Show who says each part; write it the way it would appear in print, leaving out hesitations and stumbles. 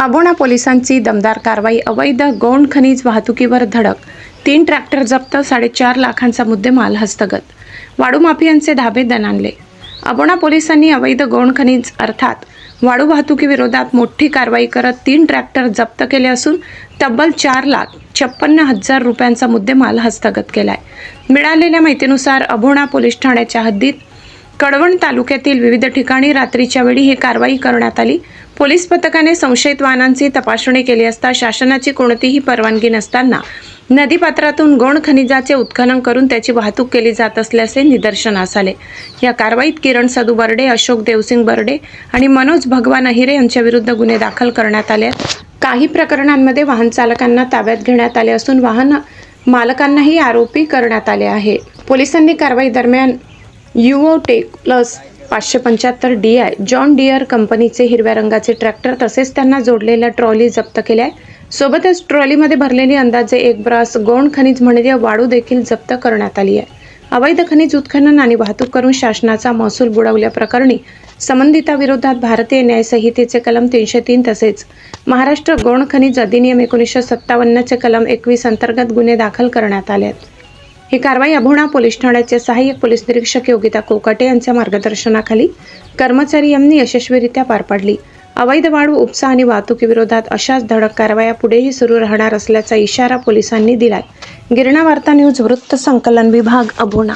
Speaker 1: अबोणा पोलिसांची दमदार कारवाई. अवैध गौण खनिज वाहतुकीवर धडक. 3 ट्रॅक्टर जप्त. 4.5 लाखांचा मुद्देमाल हस्तगत. वाळू माफियांचे धाबे दणाणले. अबोणा पोलिसांनी अवैध गौण खनिज अर्थात वाळू वाहतुकीविरोधात मोठी कारवाई करत 3 ट्रॅक्टर जप्त केले असून तब्बल 4,56,000 रुपयांचा मुद्देमाल हस्तगत केलाय. मिळालेल्या माहितीनुसार अबोणा पोलीस ठाण्याच्या हद्दीत कळवण तालुक्यातील विविध ठिकाणी रात्रीच्या वेळी ही कारवाई करण्यात आली. पोलीस पथकाने संशयित वाहनांची तपासणी केली असता शासनाची कोणतीही परवानगी नसताना नदीपात्रातून गौण खनिजाचे उत्खनन करून त्याची वाहतूक केली जात असल्याचे निदर्शनास आले. या कारवाईत किरण सदू बर्डे, अशोक देवसिंग बर्डे आणि मनोज भगवान अहिरे यांच्या विरुद्ध गुन्हे दाखल करण्यात आले. काही प्रकरणांमध्ये वाहन चालकांना ताब्यात घेण्यात आले असून वाहन मालकांनाही आरोपी करण्यात आले आहे. पोलिसांनी कारवाई दरम्यान युओटेक प्लस 575 DI जॉन डियर कंपनीचे हिरव्या रंगाचे ट्रॅक्टर तसेच त्यांना जोडलेल्या ट्रॉली जप्त केल्या. सोबतच ट्रॉलीमध्ये भरलेली अंदाजे 1 ब्रास गौण खनिज म्हणजे वाळू देखील जप्त करण्यात आली आहे. अवैध खनिज उत्खनन आणि वाहतूक करून शासनाचा महसूल बुडवल्याप्रकरणी संबंधिताविरोधात भारतीय न्याय संहितेचे कलम 303 तसेच महाराष्ट्र गौण खनिज अधिनियम 1957 चे कलम 21 अंतर्गत गुन्हे दाखल करण्यात आले आहेत. ही कारवाई अबोणा पोलीस ठाण्याचे सहाय्यक पोलीस निरीक्षक योगिता कोकाटे यांच्या मार्गदर्शनाखाली कर्मचारी यांनी यशस्वीरित्या पार पाडली. अवैध वाळू उपसा आणि वाहतुकीविरोधात अशाच धडक कारवाया पुढेही सुरू राहणार असल्याचा इशारा पोलिसांनी दिलाय. गिरणा वार्ता न्यूज वृत्त संकलन विभाग, अबोणा.